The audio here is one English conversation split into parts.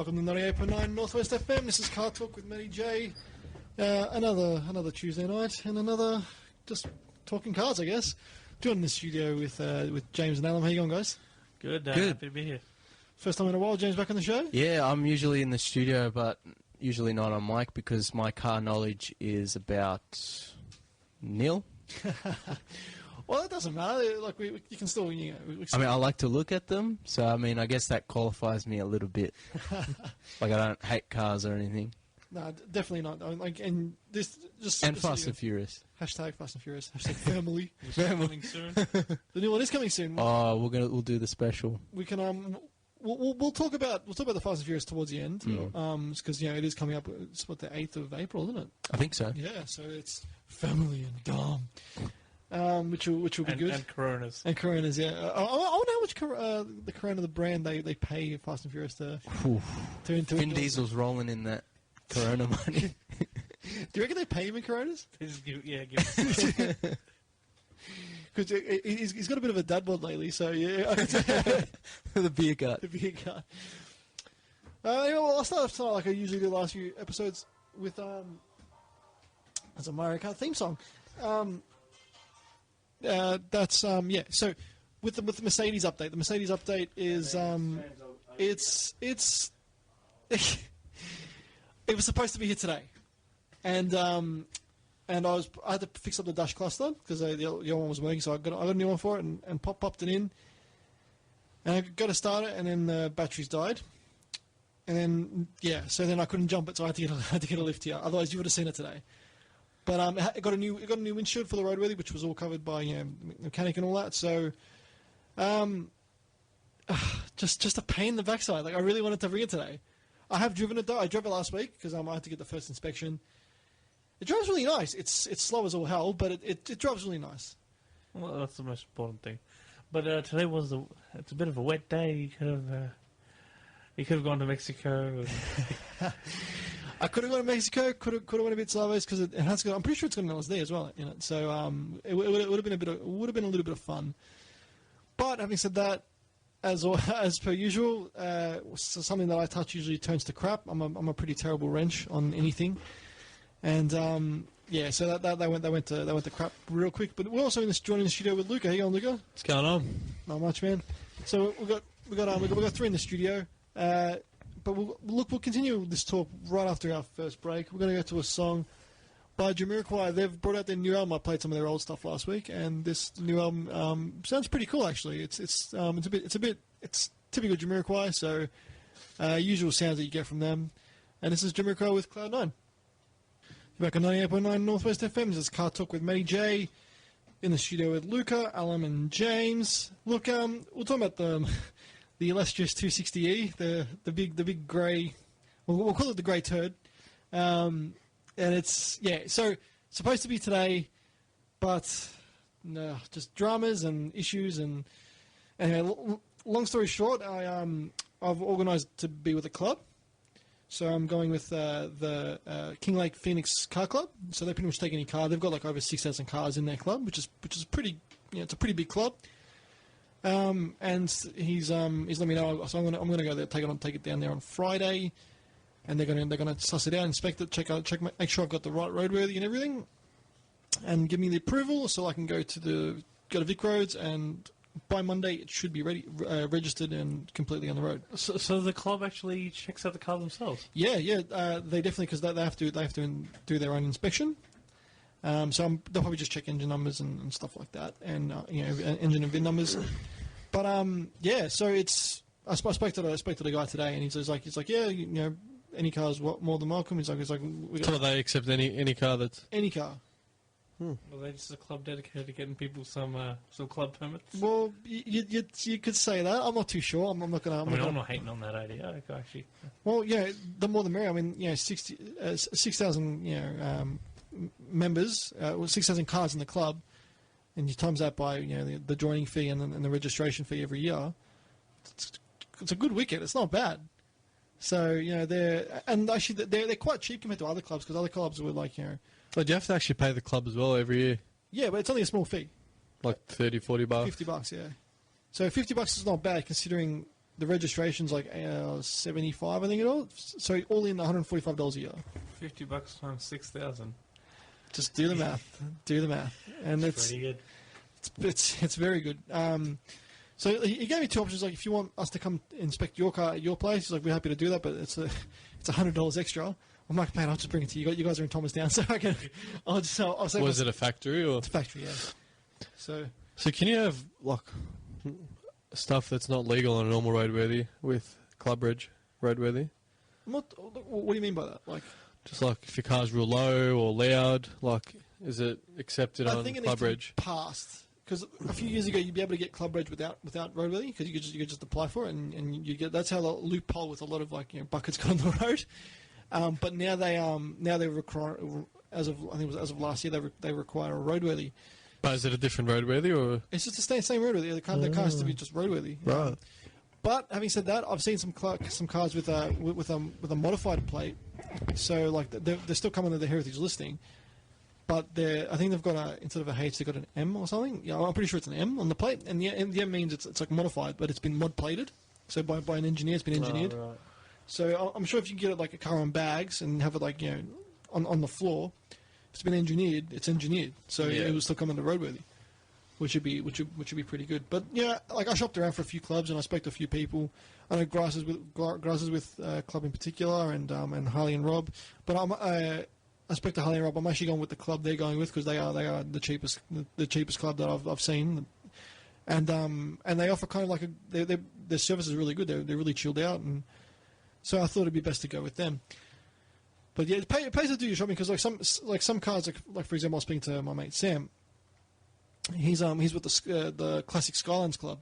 Welcome to 98.9 Northwest FM. This is CarTorque with Matty J. Another Tuesday night and another just talking cars, I guess. Doing in the studio with James and Alan. How you going, guys? Good. Good. Happy to be here. First time in a while. James back on the show? Yeah, I'm usually in the studio, but usually not on mic because my car knowledge is about nil. Well, that doesn't matter. Like you can still, you know. I mean, I like to look at them, so I mean, I guess that qualifies me a little bit. Like I don't hate cars or anything. No, definitely not. Like, and this just And Fast and Furious. Hashtag Fast and Furious. Hashtag family. Coming soon. The new one is coming soon. Oh, we'll do the special. We can we'll talk about the Fast and Furious towards the end. Because it is coming up. It's the 8th of April, isn't it? I think so. Yeah. So it's family and Dom. Which will be good. And Coronas. And Coronas, yeah. I wonder how much the Corona, the brand, they pay Fast and Furious to Vin Diesel's rolling in that Corona money. Do you reckon they pay him in Coronas? Give him Because he's got a bit of a dad bod lately, so yeah. The beer gut. The beer gut. Anyway, well, I'll start off tonight like I usually do the last few episodes with as a Mario Kart theme song. So with the Mercedes update, the Mercedes update is it was supposed to be here today, and I had to fix up the dash cluster because the old one was working, so I got a new one for it and popped it in, and I got to start it, and then the batteries died, and then so then I couldn't jump it, so I had to get a lift here. Otherwise, you would have seen it today. But it got a new windshield for the roadworthy, which was all covered by mechanic and all that. So, just a pain in the backside. Like I really wanted to bring it today. I have driven it though. I drove it last week because I had to get the first inspection. It drives really nice. It's slow as all hell, but it drives really nice. Well, that's the most important thing. But today it's a bit of a wet day. You could have gone to Mexico. I could have gone to Mexico. Could have went a bit sideways because it has got. I'm pretty sure it's got an LSD as well in it. So it would have been a little bit of fun. But having said that, as per usual, something that I touch usually turns to crap. I'm a pretty terrible wrench on anything, and so that they went to crap real quick. But we're also joining the studio with Luka. How you going, Luka? What's going on? Not much, man. So we got three in the studio. But we'll continue this talk right after our first break. We're going to go to a song by Jamiroquai. They've brought out their new album. I played some of their old stuff last week, and this new album sounds pretty cool. Actually, it's typical Jamiroquai. So usual sounds that you get from them. And this is Jamiroquai with Cloud 9. You're back on 98.9 Northwest FM. This is CarTorque with Matty J. In the studio with Luka, Alan, and James. Look, we'll talk about the illustrious 260E, the big grey, we'll call it the grey turd, and it's so supposed to be today, but no, just dramas and issues and anyway. Long story short, I've organised to be with a club, so I'm going with the King Lake Phoenix Car Club. So they pretty much take any car. They've got like over 6,000 cars in their club, which is pretty, it's a pretty big club. And he's let me know. So I'm gonna go there, take it down there on Friday, and they're gonna suss it out, inspect it, make sure I've got the right roadworthy and everything, and give me the approval so I can go to Vic Roads, and by Monday it should be ready, registered and completely on the road. So the club actually checks out the car themselves. Yeah, they definitely, because they have to do their own inspection. So they'll probably just check engine numbers and stuff like that, and engine and VIN numbers. But so it's. I spoke to the guy today, and he's like, yeah, any car's more than welcome. He's like, So they accept any car that's any car. Well, they're just a club dedicated to getting people some club permits. Well, you could say that. I'm not too sure. I'm not gonna. I'm not hating on that idea. Actually. Well, the more the merrier. I mean, 6,000 members, 6,000 cars in the club, and you times that by the joining fee and the registration fee every year. It's a good wicket. It's not bad. So they're quite cheap compared to other clubs, because other clubs were like But you have to actually pay the club as well every year. Yeah, but it's only a small fee. Like $30, $40. $50, yeah. So $50 is not bad considering the registration's like 75, I think it all. So all in $145 a year. $50 times 6,000. Just do the math. Do the math, and it's Pretty good. it's very good. So he gave me two options. Like, if you want us to come inspect your car at your place, he's like, we're happy to do that, but it's $100 extra. I'm like, man, I'll just bring it to you. You guys are in Thomastown, so I'll say. Was it a factory or? It's a factory, yeah. So can you have like stuff that's not legal on a normal roadworthy with club reg roadworthy? What do you mean by that? Like, just like if your car's real low or loud, like is it accepted I on think it club needs reg? to be passed. Because a few years ago, you'd be able to get club reg without roadworthy, because you could just apply for it, and you get. That's how the loophole with a lot of buckets got on the road. But now they require, as of last year, they require a roadworthy. But is it a different roadworthy or? It's just the same roadworthy. The car has to be just roadworthy. Right. But having said that, I've seen some cars with a modified plate. So like they're still coming to the heritage listing. But I think they've got instead of a H, they've got an M or something. Yeah, I'm pretty sure it's an M on the plate, and the M means it's like modified, but it's been mod plated. So by an engineer, it's been engineered. Oh, right. So I'm sure if you can get it like a car on bags and have it like on the floor, if it's been engineered, it's engineered. So Yeah. it will still come into roadworthy, which would be pretty good. But yeah, like I shopped around for a few clubs and I spoke to a few people. I know Grasses with club in particular, and Harley and Rob. But I spoke to Harley and Rob. I'm actually going with the club they're going with, because they are the cheapest club that I've seen, and they offer kind of like their service is really good. They're really chilled out, and so I thought it'd be best to go with them. But yeah, it pays to do your shopping, because like some cars, like for example, I was speaking to my mate Sam. He's with the Classic Skylines Club,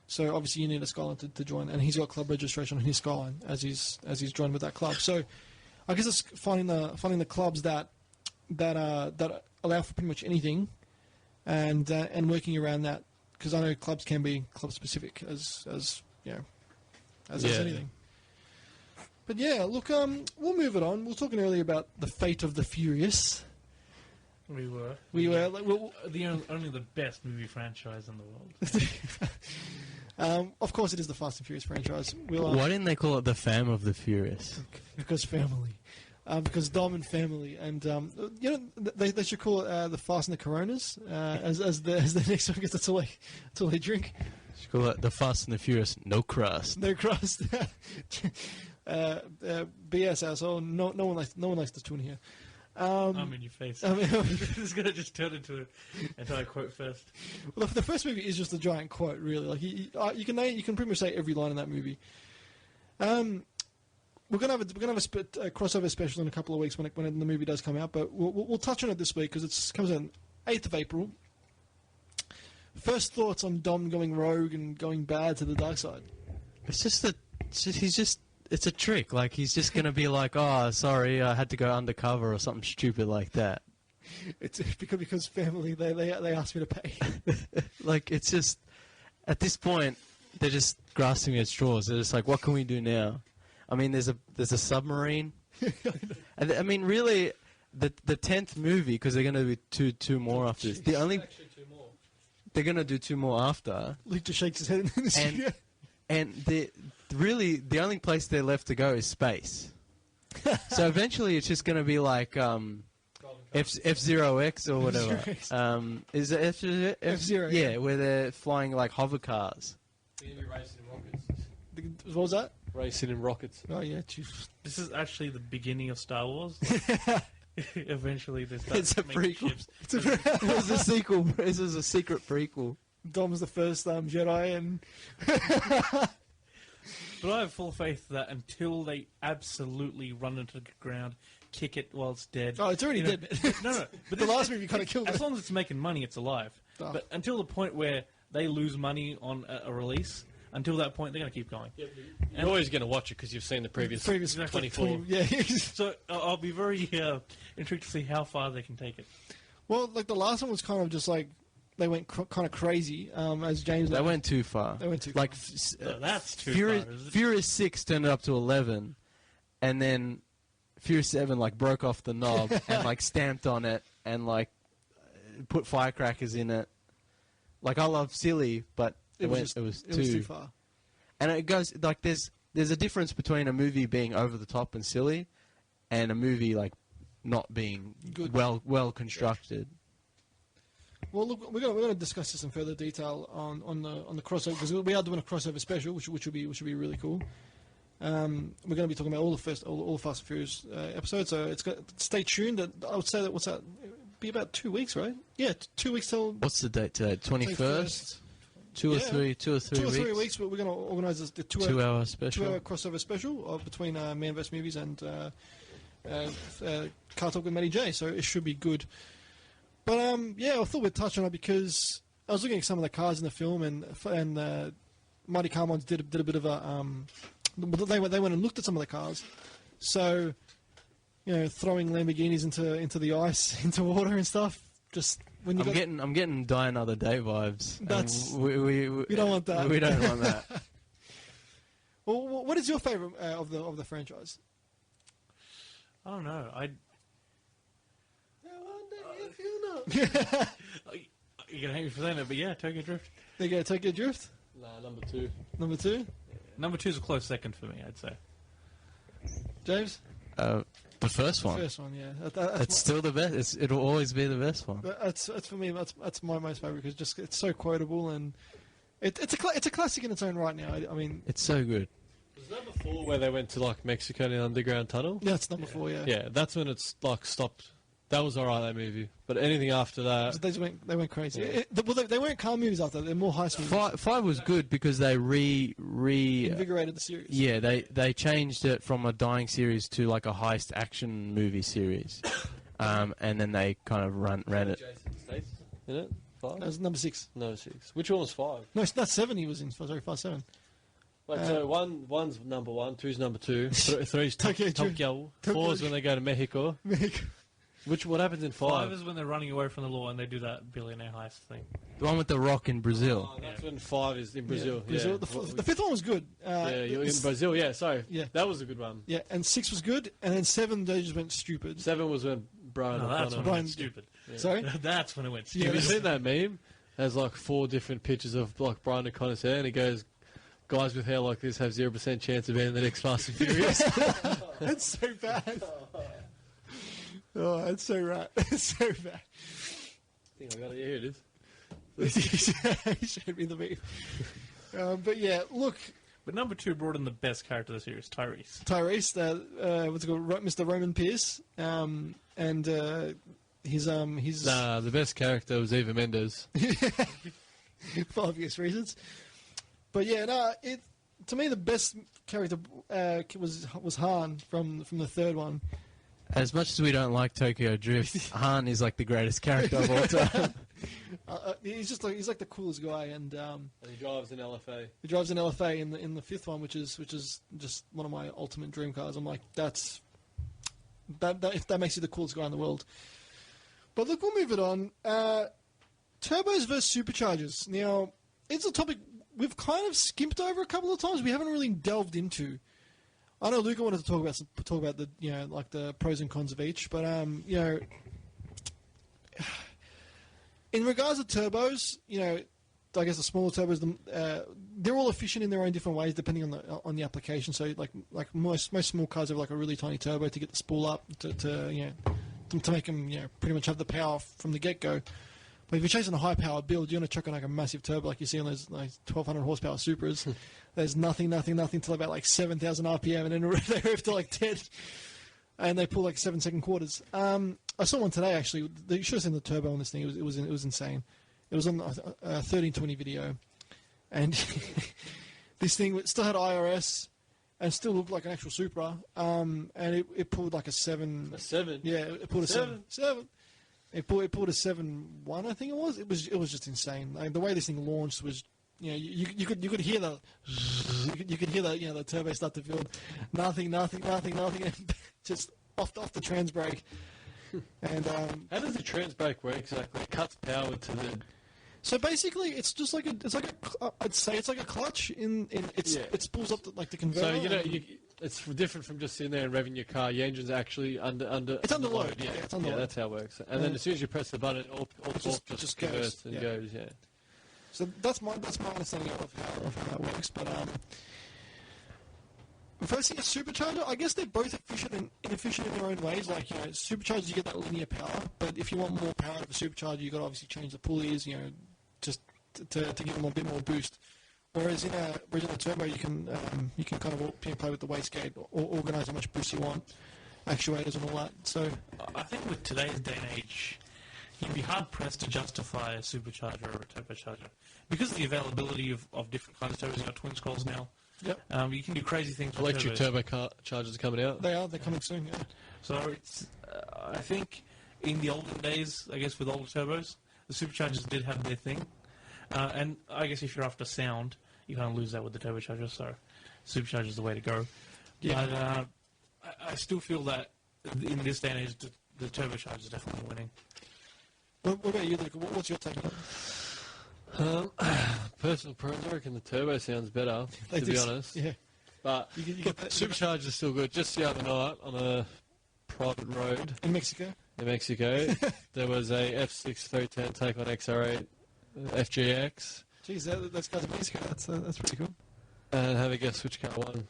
so obviously you need a Skyline to join, and he's got club registration on his Skyline as he's joined with that club. So I guess it's finding the clubs that allow for pretty much anything, and working around that, because I know clubs can be club specific as anything. But yeah, look, we'll move it on. We were talking earlier about the fate of the Furious. We were. Like, Only the best movie franchise in the world. Of course, it is the Fast and Furious franchise. Why didn't they call it the Fam of the Furious? Because family. Because Dom and family. And, they should call it the Fast and the Coronas as the next one, because that's all they drink. Should call it the Fast and the Furious No Crust. No crust. BS asshole. No one likes this tune here. I'm in your face. This is going to just turn into an entire quote first. Well, the first movie is just a giant quote, really. Like you can pretty much say every line in that movie. We're gonna have a crossover special in a couple of weeks when the movie does come out, but we'll touch on it this week, because it comes out on 8th of April. First thoughts on Dom going rogue and going bad to the dark side. It's a trick. Like, he's just going to be like, oh, sorry, I had to go undercover or something stupid like that. It's because family, they asked me to pay. Like, it's just, at this point, they're just grasping at straws. They're just like, what can we do now? I mean, there's a submarine. And, I mean, really, the 10th movie, because they're going to do two more after this. They're going to do 2 more after. Luke just shakes his head in the studio. And the only place they're left to go is space. So eventually it's just going to be like F-Zero-X or whatever. Is it F-Zero? Yeah, where they're flying like hover cars. They're going to be racing in rockets. What was that? Racing in rockets. Oh, yeah. This is actually the beginning of Star Wars. Eventually they start It's a making prequel. ships. It was a sequel. This is a secret prequel. Dom's the first Jedi, and But I have full faith that until they absolutely run into the ground, kick it while it's dead. oh, it's already dead. No. But The last movie kind of killed as it. long as it's making money, it's alive. Oh. But until the point where they lose money on a release, until that point, they're going to keep going. You're always going to watch it because you've seen the previous 24. Yeah. So I'll be very intrigued to see how far they can take it. Well, like the last one was kind of just like they went kind of crazy. As James, They went too far. They went too like No, that's too Furious, far. Is it? Furious 6 turned it up to 11, and then Furious 7 like broke off the knob and like stamped on it and like put firecrackers in it. Like, I love silly, but it was too far. And it goes like there's a difference between a movie being over the top and silly, and a movie like not being Good. well constructed. Well, look, we're going to discuss this in further detail on the crossover, because we are doing a crossover special, which will be really cool. We're going to be talking about all the Fast and Furious episodes, so stay tuned. I would say that what's that? It'll be about 2 weeks, right? Yeah, 2 weeks till. What's the date today? 21st. 2 or 3 weeks. But we're going to organise the 2 hour special. 2 hour crossover special between Man vs Movies and CarTorque with Matty J. So it should be good. But I thought we'd touch on it because I was looking at some of the cars in the film, and Mighty Carmines did a bit of a. They went and looked at some of the cars, so throwing Lamborghinis into the ice, into water and stuff. Just when you I'm getting Die Another Day vibes. That's we don't want that. We don't want that. Well, what is your favourite of the franchise? I don't know. You're You're gonna hate me for saying that, but yeah, Tokyo Drift. There you go, Tokyo Drift. Nah, number 2. Number 2, Number 2 is a close second for me, I'd say. James. The first one. First one, yeah. It's still the best. It'll always be the best one. That's for me. That's my most favourite because it's so quotable, and it's a classic in its own right now. I mean, It's so good. Was number 4 where they went to like Mexico in an underground tunnel? yeah, it's number 4. Yeah. Yeah, that's when it's like stopped. That was alright, that movie. But anything after that, They went crazy. Yeah. They weren't car movies after that. They're more heist movies. Five was good because they Invigorated the series. Yeah, they changed it from a dying series to like a heist action movie series, and then they kind of ran it. Jason Statham in it. 5? That was number 6. No, 6. Which one was 5? No, it's not 7. He was in. Sorry, 5, 7. Like so, one's number 1, 2's number 2, 3's Tokyo Drift. Tokyo, 4's when they go to Mexico. What happens in 5? 5 is when they're running away from the law and they do that billionaire heist thing. The one with the rock in Brazil. Oh, that's when 5 is in Brazil. Yeah, Brazil. Yeah. The 5th one was good. You're in Brazil. Yeah, sorry. Yeah. That was a good one. Yeah, and 6 was good, and then 7 they just went stupid. 7 was when Brian. No, that's when it Brian- went stupid. Yeah. Sorry. That's when it went Have stupid. you seen that meme? There's like 4 different pictures of like Brian O'Connor's hair, and he goes, "Guys with hair like this have 0% chance of being in the next Fast and Furious." That's so bad. Oh, that's so right. That's so bad. I think I got it. Yeah, here it is. He showed me the meme. But yeah, look, But number 2 brought in the best character of the series, Tyrese. Tyrese, what's it called, Mr. Roman Pierce, and he's Nah, the best character was Eva Mendes. for obvious reasons. But yeah, no, to me the best character was Han from the third one. As much as we don't like Tokyo Drift, Han is like the greatest character of all time. He's like the coolest guy, and And he drives an LFA. he drives an LFA in the 5th one, which is just one of my ultimate dream cars. I'm like, that if that makes you the coolest guy in the world. But look, we'll move it on. Turbos versus superchargers. Now, it's a topic we've kind of skimped over a couple of times. We haven't really delved into. I know Luka wanted to talk about the like the pros and cons of each, but in regards to turbos, I guess the smaller turbos, they're all efficient in their own different ways depending on the application. So like most small cars have like a really tiny turbo to get the spool up to make them pretty much have the power from the get go. But if you're chasing a high power build, you're going to chuck on like a massive turbo like you see on those like 1200 horsepower Supras. There's nothing till about like 7,000 RPM, and then they rev to like 10, and they pull like 7-second quarters. I saw one today actually. You should have seen the turbo on this thing. It was insane. It was on a 1320 video, and this thing still had IRS and still looked like an actual Supra. And it pulled like a 7. A 7? Yeah, it pulled a 7. It pulled a 7.1, I think it was. It was just insane. Like, the way this thing launched was, you could hear the the turbo start to build. Nothing, and just off the trans brake. And How does the trans brake work exactly? It cuts power to the. so basically, it's just like I'd say it's like a clutch it spools up the converter. So it's different from just sitting there and revving your car. Your engine's actually under. It's under load. Yeah, it's under load. That's how it works. And then as soon as you press the button, all torque just just converts goes, and yeah. goes. Yeah. So that's my understanding of how that works. But first thing is supercharger. I guess they're both efficient and inefficient in their own ways. Like, you know, superchargers, you get that linear power, but if you want more power of a supercharger, you've got to obviously change the pulleys, you know, just to give them a bit more boost. Whereas in a original turbo, you can kind of play with the wastegate or organize how much boost you want, actuators and all that. So I think with today's day and age, you'd be hard pressed to justify a supercharger or a turbocharger because of the availability of different kinds of turbos. You got twin scrolls now. Yep. You can do crazy things with Electric turbos. turbo chargers are coming out. they're coming soon. Yeah. So it's, I think in the olden days, I guess with older turbos, the superchargers did have their thing. And I guess if you're after sound, you kind of lose that with the turbocharger. So supercharger is the way to go. Yeah. But I still feel that in this day and age, the turbocharger is definitely winning. What about you, Luka? What's your take on it? Personal preference, I reckon the turbo sounds better, to be honest. Yeah. But You get look, that- superchargers are still good. Just the other night on a private road In Mexico? in Mexico, there was a F6 310 take on XR8 FGX, Jeez, those guys in Mexico, that's pretty cool. and have a guess which car won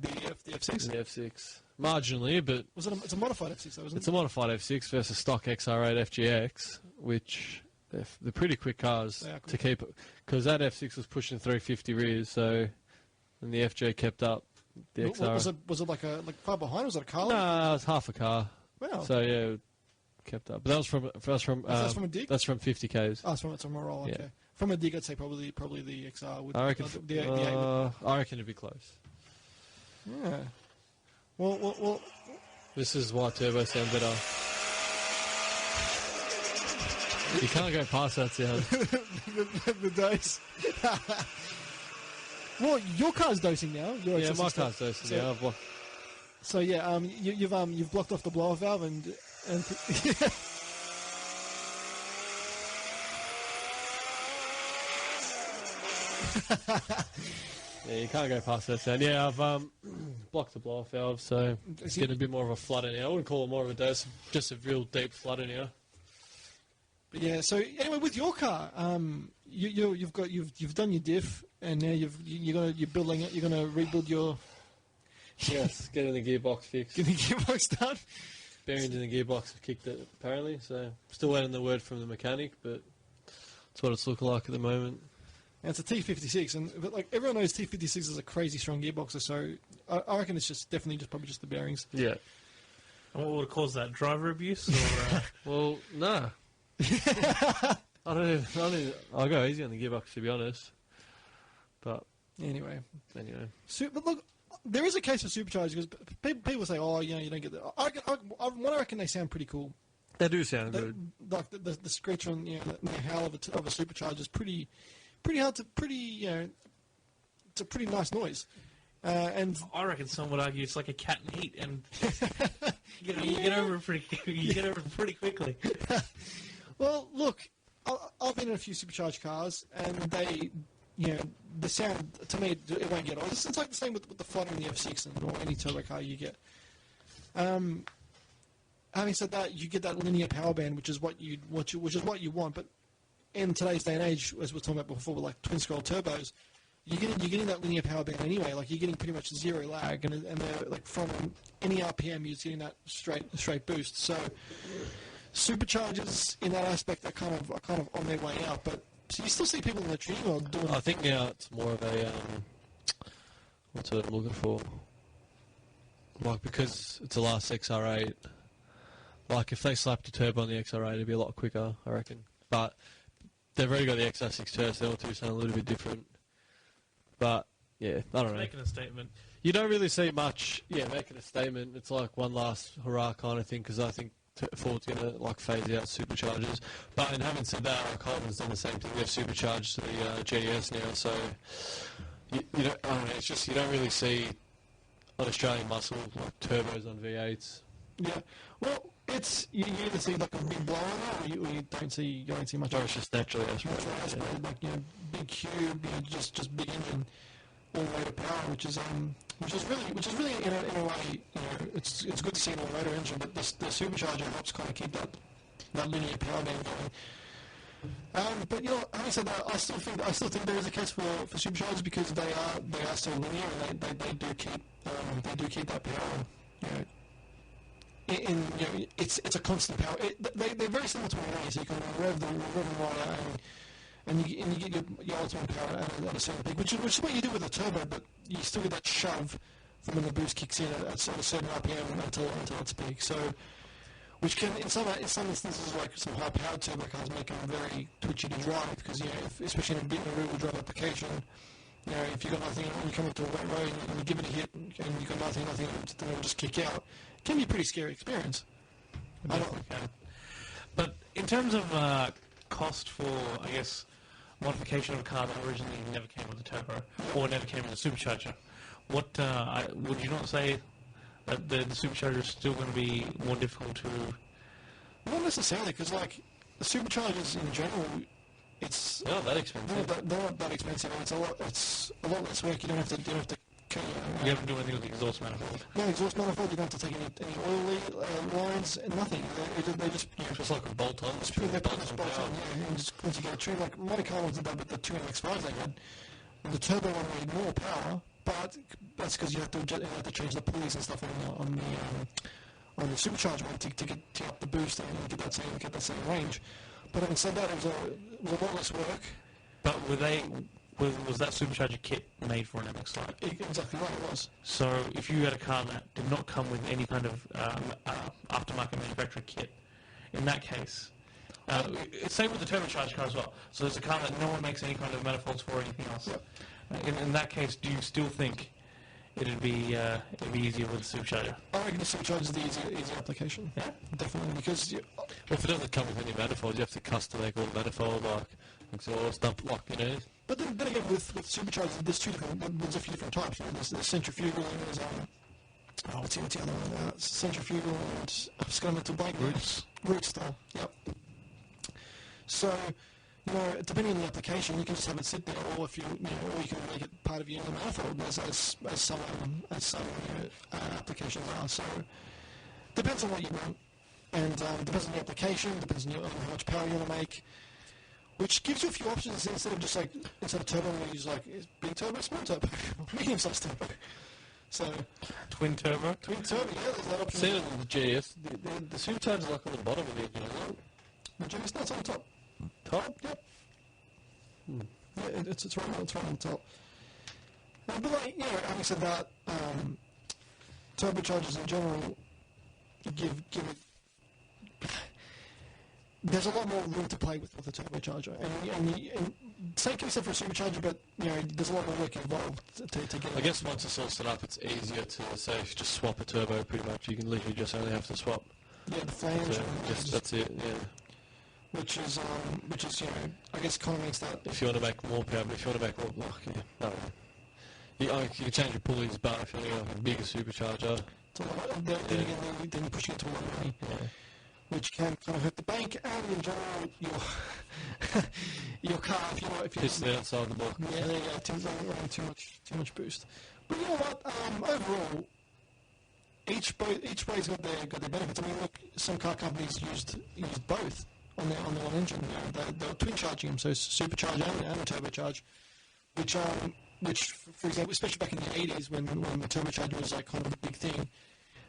The F6? the F6. Marginally, but It's a modified F6 though, isn't it's a modified F6 versus stock XR8 FGX, which they're pretty quick cars They are to quick. keep, because that F6 was pushing 350 rears, so and the FJ kept up the it? XR. Was it like far behind? Was it a car? No, it was half a car. Wow. So yeah, it kept up. But that was from That's from a dig? that's from 50 k's. Oh, it's from a roll, okay. Yeah. From a dig, I'd say probably the XR would I reckon. the 8 would. I reckon it'd be close. Yeah. Well, This is why turbo sound better. You can't go past that sound. the dose. Well, your car's dosing now. Your Yeah, XR6 my car's dosing so- now. I've blocked. So yeah, you've blocked off the blow-off valve and Yeah, you can't go past that sound. Yeah, I've blocked the blow-off valve, so it's getting a bit more of a flutter now. I wouldn't call it more of a dose, just a real deep flutter now. But yeah. So anyway, with your car, you've done your diff, and now you're building it. You're gonna rebuild your Yes, getting the gearbox fixed. getting the gearbox done. Bearings in the gearbox have kicked it, apparently, so still waiting the word from the mechanic, but that's what it's looking like at the moment. And it's a T56, but like everyone knows T56 is a crazy strong gearboxer. So I reckon it's probably just the bearings. Yeah. And what would cause that? Driver abuse? Or, Well, no. I don't even, I'll go easy on the gearbox, to be honest. But Anyway, anyway. but look, there is a case for superchargers because people say, "Oh, you don't get that." I reckon they sound pretty cool. They do sound good. Like the screech on the howl of a supercharger is pretty hard to it's a pretty nice noise. And I reckon some would argue it's like a cat in heat, and you get over it pretty quickly. well, look, I've been in a few supercharged cars, and they, the sound to me it won't get old. It's like the same with the flutter in the F6 or any turbo car you get. Having said that, you get that linear power band, which is what you want. But in today's day and age, as we were talking about before, with like twin scroll turbos, you're getting that linear power band anyway. Like you're getting pretty much zero lag, and they're like from any RPM, you're getting that straight boost. So superchargers in that aspect are kind of on their way out. But so you still see people in the tuning world doing. I think now it's more of a, what's what I'm looking for? Like, because it's the last XR8, like if they slapped a turbo on the XR8, it'd be a lot quicker, I reckon. But they've already got the XR6 turbo, so they'll do something a little bit different. But, yeah, I don't know. Making a statement. You don't really see much, making a statement. It's like one last hurrah kind of thing, because I think Ford's going to like phase out superchargers. But in having said that, Coleman's done the same thing. They've supercharged the GS now, so you don't, I don't know, it's just you don't really see on Australian muscle like turbos on V8s. Yeah. Well, it's you either see like a big blower or you don't see much. Or it's just naturally Naturally aspirated. aspirated, like big cube, just big engine, all rotor power, which is really in a way, it's good to see an all rotor engine, but the supercharger helps kind of keep that linear power band going. But having said that, I still think there is a case for superchargers because they are so linear and they do keep that power. It's a constant power. They're very similar to an array, so you can rev them right out and you get your ultimate power at a certain peak, which is what you do with a turbo, but you still get that shove from when the boost kicks in at a certain RPM until its peak. So, which can, in some instances, like some high-powered turbo cars, make them very twitchy to drive because especially in a rear-wheel drive application, if you've got nothing, when you come up to a wet road and you give it a hit and you've got nothing, then it'll just kick out. It can be a pretty scary experience. But in terms of cost for, I guess, modification of a car that originally never came with a turbo or never came with a supercharger, what would you not say that the supercharger is still going to be more difficult to? Not necessarily, because like the superchargers in general, they're not that expensive. They're not that expensive. It's a lot less work. You don't have to. You haven't done anything with the exhaust manifold. No, exhaust manifold. You don't have to take any oil lines, nothing. They just It's like a bolt-on. They put this bolt on, and just once you get a trim, like Monte Carlo did that with the 2 MX-5s they had. The turbo one needed more power, but that's because you have to change the pulleys and stuff on the supercharger one to get up the boost and get that same range. But having said that, it was a lot less work. But was that supercharger kit made for an MX-5? Exactly right, it was. So if you had a car that did not come with any kind of aftermarket manufacturer kit, in that case, it's same with the turbocharged car as well. So it's a car that no one makes any kind of manifolds for or anything else. Yep. In that case, do you still think it'd be easier with the supercharger? I reckon the supercharger is the easier application. Yeah, definitely, because if it doesn't come with any manifold, you have to custom make all the manifold, like exhaust, But then again, with superchargers, there's a few different types. There's centrifugal and there's what's the other one? Centrifugal and I've just got a mental blank. Root style. Yep. So, depending on the application, you can just have it sit there, or if or you can make it part of your manifold, as some applications are. So, depends on what you want, and depends on the application, depends on how much power you want to make. Which gives you a few options instead of turbo, we use like big turbo, small turbo, medium sized turbo. So twin turbo, yeah, there's that option. See it in the GS, the supercharger's like on the bottom of the engine, isn't it? The GS, no, it's on the top. Top? Yep. Yeah, it's right on the top. But like, having said that, turbochargers in general give it. There's a lot more room to play with a turbocharger, and same can be said for a supercharger, but there's a lot more work involved to get. I guess once it's all set up, it's easier to say if you just swap a turbo. Pretty much, you can literally just only have to swap. Yeah, the flange. That's it. Yeah. Which is I guess kind of makes that. If you want to make more power, but if you want to make more, you can change your pulleys, but if you want a bigger supercharger, then you're pushing it to a lot of money. Yeah. Which can kind of hurt the bank and in general your car if you pissed it outside the block. Yeah, there you go. Too much boost. But you know what? Overall, each way's got their benefits. I mean, look, some car companies used both on their one engine. They were twin charging them, so supercharge and a turbocharge, which for example, especially back in the 80s when the turbocharger was like kind of the big thing.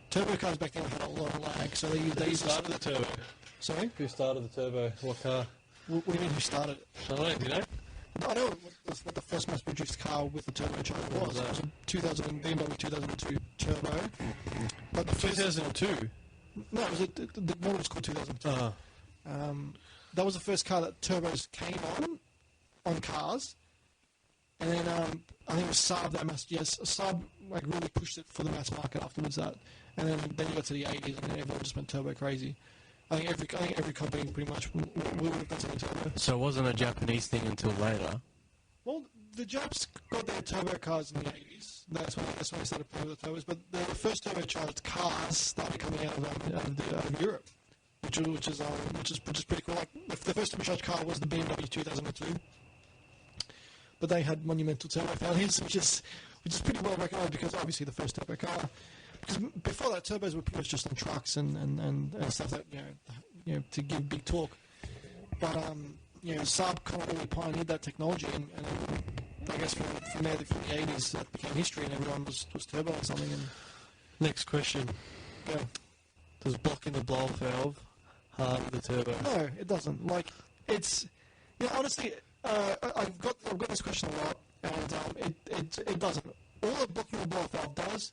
Turbo cars back then had a lot of lag, so they used started the turbo. Sorry? Who started the turbo? What car? What do you mean who started it? I don't know, do you know? I know what the first mass-produced car with the turbocharger was. It was a BMW 2002 Turbo. But the 2002? No, it was the model was called 2002. That was the first car that turbos came on cars. And then I think it was Saab that Saab really pushed it for the mass market afterwards. And then you got to the 80s and then everyone just went turbo crazy. I think every company pretty much would have got something turbo. So it wasn't a Japanese thing until later? Well, the Japs got their turbo cars in the 80s. That's when they started playing with the turbos. But the first turbocharged cars started coming out of Europe, which is pretty cool. Like the first turbocharged car was the BMW 2002. But they had monumental turbo failures, which is pretty well recognised because obviously the first turbo car. Because before that, turbos were pretty much just on trucks and stuff that to give big torque. But Saab kind of really pioneered that technology, and I guess from the 80s that became history, and everyone was turbo or something. And Next question. yeah. Does blocking the blow valve harm the turbo? No, it doesn't. Like, it's... honestly, I've got this question a lot, and it doesn't. All that blocking the blow valve does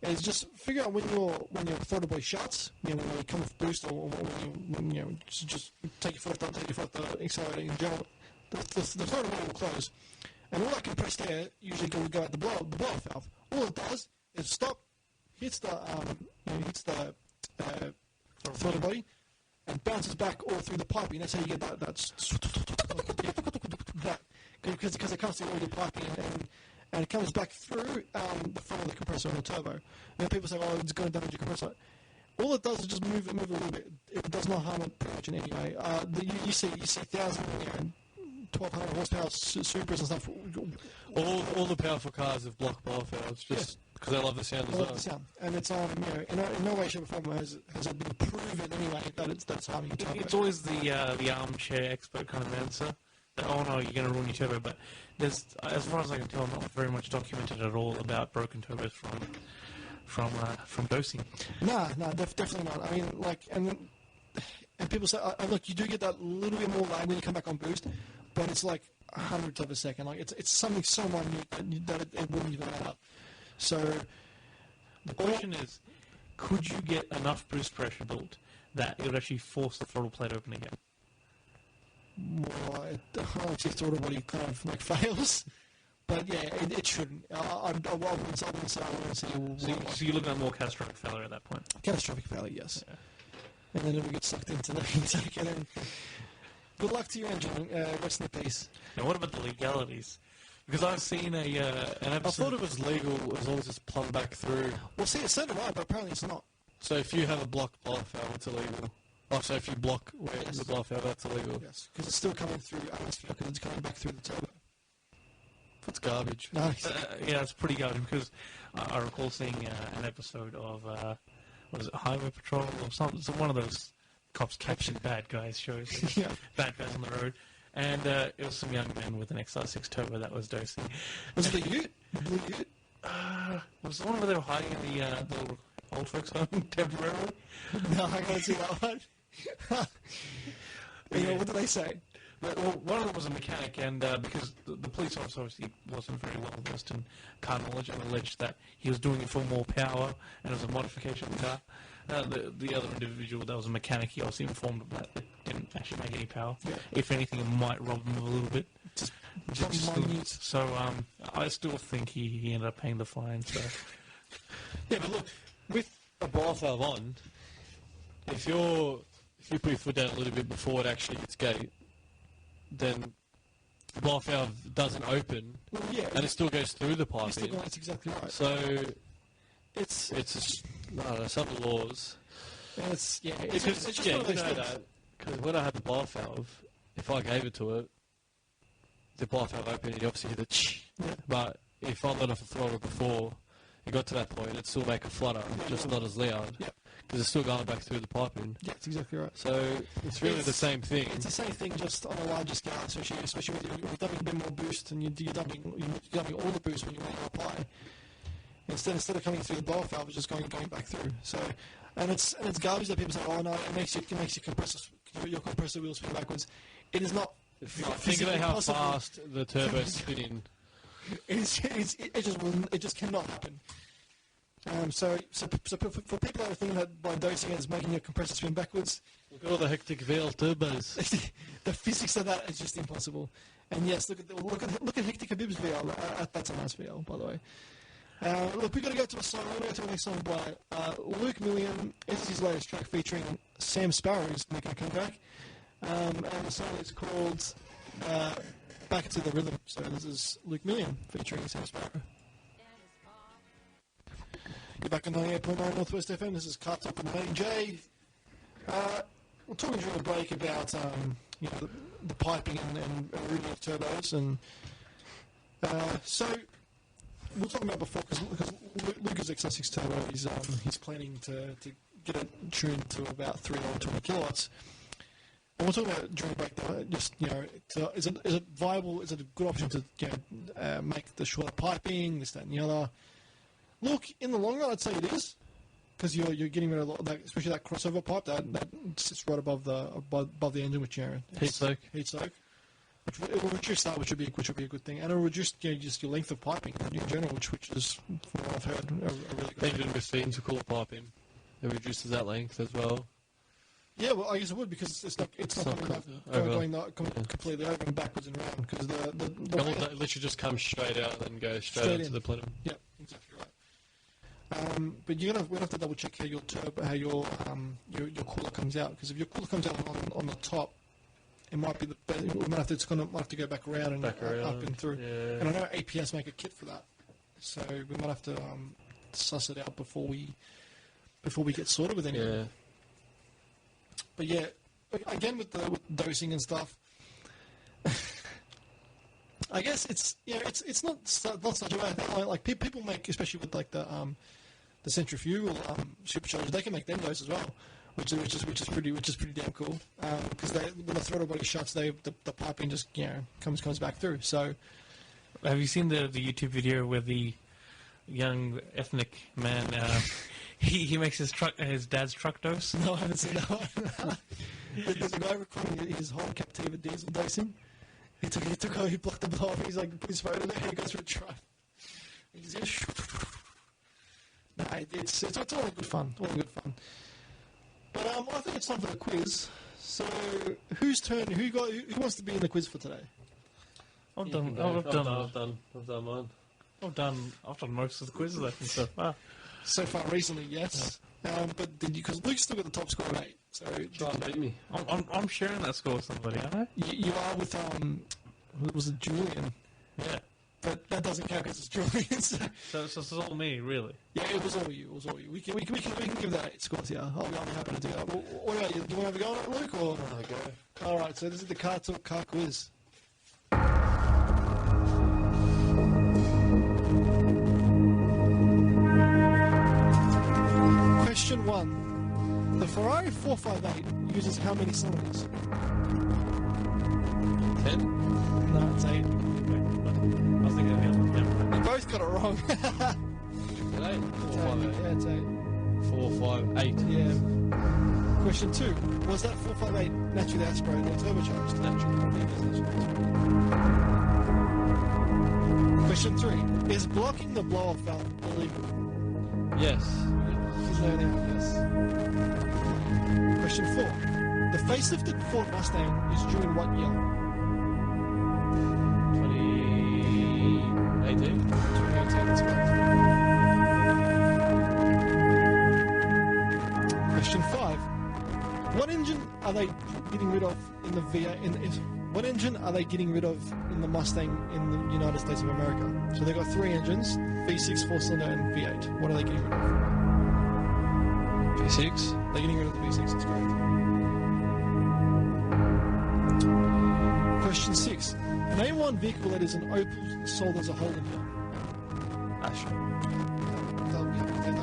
is just figure out when your throttle body shuts, when you come off boost, or when you just take your foot off, take your foot off the accelerator in general, the throttle body will close. And all that compressed air usually will go out the blow valve. All it does is stop, hits the throttle body, and bounces back all through the piping. That's how you get that because it comes through all the piping and it comes back through the front of the compressor on the turbo. And people say, "Oh, it's going to damage your compressor." All it does is just move it a little bit. It does not harm it pretty much in any way. You see 1,000, 1,200 horsepower Supras and stuff. All the powerful cars have blocked blow valves just because they love the sound as I well. love the sound, and it's in no way, shape, or form has it been proven anyway that it's harming your turbo. It's always the armchair expert kind of answer. That, oh no, you're going to ruin your turbo. But there's, as far as I can tell, not very much documented at all about broken turbos from dosing. Nah, definitely not. I mean, like, and people say, look, you do get that little bit more lag when you come back on boost, but it's like hundredths of a second. Like, it's something so minute that it wouldn't even add up. So the question is, could you get enough boost pressure built that it would actually force the throttle plate open again? Well, if your throttle body kind of like fails, but yeah, it shouldn't. I wouldn't say. So you're looking at more catastrophic failure at that point. Catastrophic failure, yes. Yeah. And then it will get sucked into the intake. And then good luck to your engine. Rest in peace. Now, what about the legalities? Because I've seen an episode. I thought it was legal as long as it's plumbed back through. Well, see, it's so do I, but apparently it's not. So if you have a blocked blow valve, it's illegal. Oh, so if you block the blow valve, that's illegal. Yes, because it's still coming through the atmosphere because it's coming back through the turbo. That's garbage. No, Yeah, it's pretty garbage because I recall seeing an episode of what is it, Highway Patrol or something. It's one of those cops catching bad guys shows. Yeah. Bad guys on the road. And it was some young man with an XR6 turbo that was dosing. Was it the Ute? Blue Ute? Was the one where they were hiding in the little old folks' home temporarily? No, I can't see that one. What did they say? Well, one of them was a mechanic, and because the police officer obviously wasn't very well versed in car knowledge and alleged that he was doing it for more power and it was a modification of the car. The other individual that was a mechanic, he obviously informed him that it didn't actually make any power. Yeah. If anything, it might rob him a little bit. Just Just so I still think he ended up paying the fine. So Yeah, but look, with a blow valve on, if you put your foot down a little bit before it actually hits gate, then the blow valve doesn't open, yeah, and it still goes through the it's still piping. going, that's exactly right. So it's just, I don't know, some laws. And it's Because just yeah, one of you those know things. that because when I had the blow valve, if I gave it to it, the blow valve opened, you obviously hear the Yeah. But if I let off the throttle before it got to that point, it'd still make a flutter, just not as loud. Yeah. Because it's still going back through the piping. Yeah, that's exactly right. So it's really the same thing. It's the same thing, just on a larger scale, especially with you're dumping a bit more boost, and you're dumping all the boost when you're running up high. Instead of coming through the blow valve, it's just going back through. So, and it's garbage that people say, oh no, it makes your compressor wheels spin backwards. It is not. Think about how fast the turbo's spinning. It just cannot happen. So for people that are thinking that by dosing it is making your compressor spin backwards, Look at all the hectic valve turbos. the physics of that is just impossible. And yes, look at Hectic Habib's VL. That's a nice VL, by the way. Look, we've got to go to a song. We're going to go to the next song by Luke Million. This is his latest track featuring Sam Sparrow, who's making a comeback. And the song is called Back to the Rhythm. So this is Luke Million featuring Sam Sparrow. You're back on 98.9 Northwest FM. This is CarTorque with Matty J. We're talking during the break about the piping and routing of turbos, and so we'll talk about before because Luka's XR6 turbo he's planning to get it tuned to about 320 kilowatts. And we're talking about during the break, just, is it viable? Is it a good option to make the shorter piping, this, that, and the other? Look, in the long run, I'd say it is, because you're getting rid of that, especially that crossover pipe that sits right above the engine, which Heat soak. Which it will reduce that, which would be a good thing, and it will reduce just your length of piping in general, which is, from what I've heard, a really good thing. Even with the intercooler piping, it reduces that length as well. Yeah, well, I guess it would, because it's not going completely over and backwards and around, because the literally just comes straight out and then goes straight into the plenum. Yeah, exactly right. But we'll have to double check how your cooler comes out, because if your cooler comes out on the top, it might be we might have to go back around and up and through. Yeah. And I know APS make a kit for that, so we might have to suss it out before we get sorted with anything. Yeah. But yeah, again with dosing and stuff, I guess it's not such a bad thing. Like people make, especially with like the centrifugal superchargers, they can make them dose as well, which is pretty damn cool. Because when the throttle body shuts, the piping just comes back through. So, have you seen the YouTube video where the young ethnic man he makes his dad's truck dose? No, I haven't seen that one. There's a guy recording his whole Captiva diesel dosing. He blocked the blow off. He's like, put his phone in there. He goes for a drive. He's just, it's all good fun. All good fun. But I think it's time for the quiz. So, whose turn? Who wants to be in the quiz for today? I've done mine. I've done most of the quizzes, I think so far. So far, recently, yes. But because Luke's still got the top score of 8, so try and beat me. I'm sharing that score with somebody, aren't I? You are with was it Julian? Yeah. But that doesn't count because it's Julian. So it's all me, really. Yeah, it was all you. We can give that 8 scores. Yeah, I'll be happy to do that. What about you? Do you want to have a go on it, Luke? Or I'll go. All right. So this is the CarTorque car quiz. Question 1. The Ferrari 458 uses how many cylinders? 10? No, it's 8. I was thinking of the other one. You both got it wrong. Eight? 4, 5, 8. Yeah, it's 8. 4, 5, 8. Yeah. Question 2. Was that 458 naturally aspirated or turbocharged? Naturally. Question 3. Is blocking the blow-off valve illegal? Yes. There's no there, yes. Question 4. The facelifted Ford Mustang is due in what year? 2018. 2018, that's correct. Question 5. What engine are they getting rid of in the what engine are they getting rid of in the Mustang in the United States of America? So they've got 3 engines, V6, 4-cylinder, and V8. What are they getting rid of? V6. They're getting rid of the V6, that's correct. Question 6. Name one vehicle that is an Opel sold as a whole in here. Astra. That'll be that.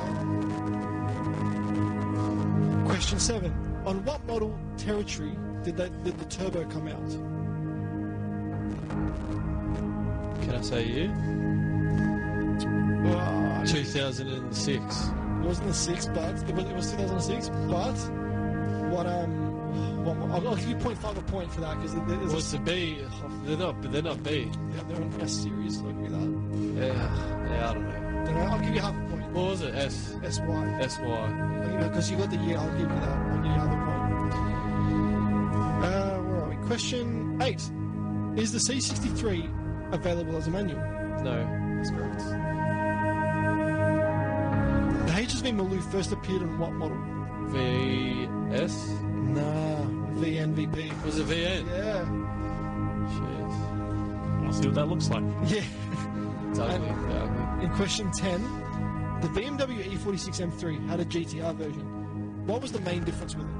Question 7. On what model territory did the turbo come out? Can I say you? 2006. It wasn't the 6, but it was 2006. But what I'll give you 0.5 a point for that because What's the B? They're not B. They're an S series. So I'll give you that. Yeah, I don't know. Then I'll give you half a point. What was it? S. SY. SY. Because you got the year, I'll give you that. I'll give you half a point. Where are we? Question 8. Is the C63 available as a manual? No. That's correct. The HSV Maloo first appeared in what model? VS? Nah, VNVP. Was it VN? Yeah. Shit. I'll see what that looks like. Yeah. It's ugly. In question 10, the BMW E46 M3 had a GTR version. What was the main difference with it?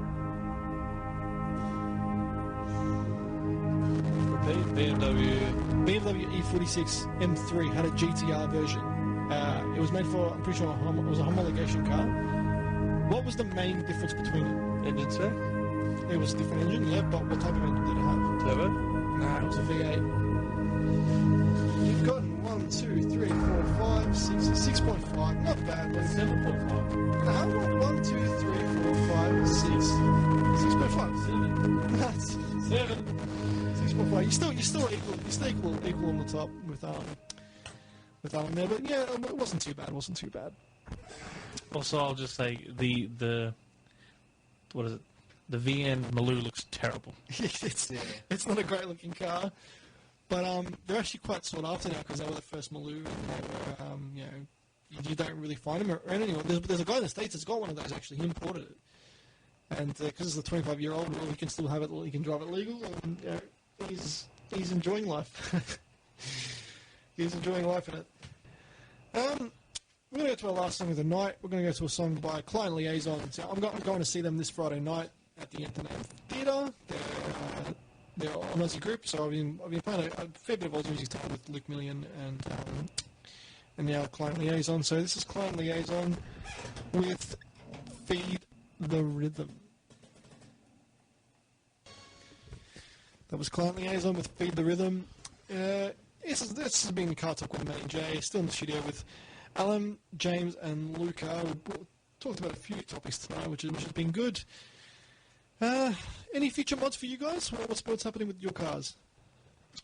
Repeat. BMW E46 M3 had a GTR version. It was made for, I'm pretty sure, it was a homologation car. What was the main difference between it? Engine spec? It was a different engine, yeah, but what type of engine did it have? Turbo? Nah, it was a V8. You've gotten 1, 2, 3, 4, 5, 6, 6.5. Not bad, but 7.5. nah, 1, 2, 3, 4, 5, 6. 6.5. 7. 6.5. You're still equal on the top with Alan there, but yeah, it wasn't too bad. Also, I'll just say the what is it? The VN Maloo looks terrible. It's not a great looking car, but they're actually quite sought after now because they were the first Maloo, and they were you don't really find them around anymore. There's a guy in the States that's got one of those actually. He imported it, and because it's a 25-year-old, well, he can still have it. He can drive it legal, and he's enjoying life. He's enjoying life in it. We're going to go to our last song of the night. We're going to go to a song by Client Liaison. So I'm going to see them this Friday night at the Internet Theatre. They're an Aussie group, so I've been playing a fair bit of Aussie music time with Luke Million and now Client Liaison. So this is Client Liaison with Feed the Rhythm. That was Client Liaison with Feed the Rhythm. This has been CarTorque with Matty J, still in the studio with Alan, James, and Luka. We talked about a few topics tonight, which has been good. Any future mods for you guys? What's happening with your cars?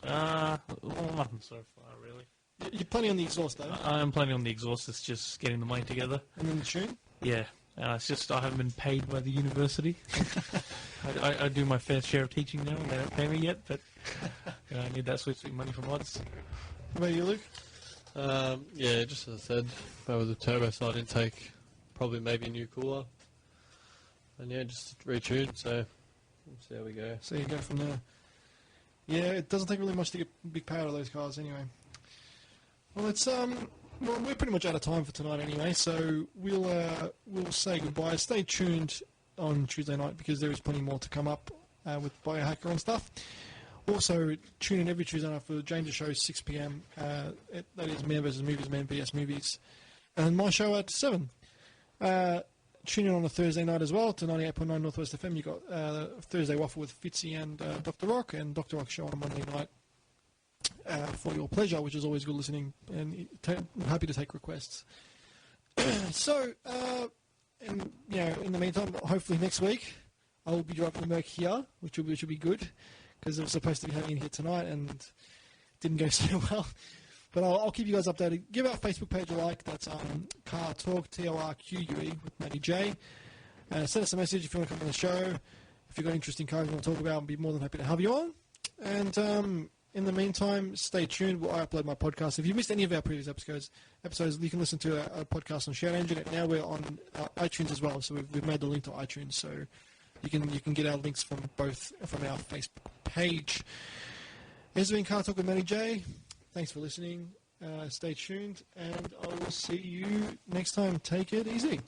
Nothing so far, really. You're planning on the exhaust, though? I'm planning on the exhaust. It's just getting the money together. And then the tune? Yeah. It's just I haven't been paid by the university. I do my fair share of teaching now, and they don't pay me yet, but I need that sweet money for mods. What about you, Luke? Yeah, just as I said, with the turbo side intake, probably maybe a new cooler. And yeah, just retune, so we'll see how we go. So you go from there. Yeah, it doesn't take really much to get big power out of those cars anyway. Well, we're pretty much out of time for tonight anyway, so we'll say goodbye. Stay tuned on Tuesday night because there is plenty more to come up with Biohacker and stuff. Also, tune in every Tuesday night for James' show, 6 p.m. That is Man vs. Movies, Man vs. Movies. And my show at 7. Tune in on a Thursday night as well to 98.9 Northwest FM. You've got Thursday Waffle with Fitzy and Dr. Rock, and Dr. Rock show on a Monday night for your pleasure, which is always good listening, and I'm happy to take requests. So, in the meantime, hopefully next week I will be driving the Merc here, which will be good, because it was supposed to be having it here tonight and didn't go so well. But I'll keep you guys updated. Give our Facebook page a like. That's CarTorque, TORQUE with Matty J. Send us a message if you want to come on the show. If you've got interesting cars you want to talk about, I'll be more than happy to have you on. And in the meantime, stay tuned while I upload my podcast. If you missed any of our previous episodes, you can listen to our podcast on Shout Engine. And now we're on iTunes as well, so we've made the link to iTunes, so you can get our links from our Facebook page. This has been CarTorque with Matty J. Thanks for listening. Stay tuned, and I will see you next time. Take it easy.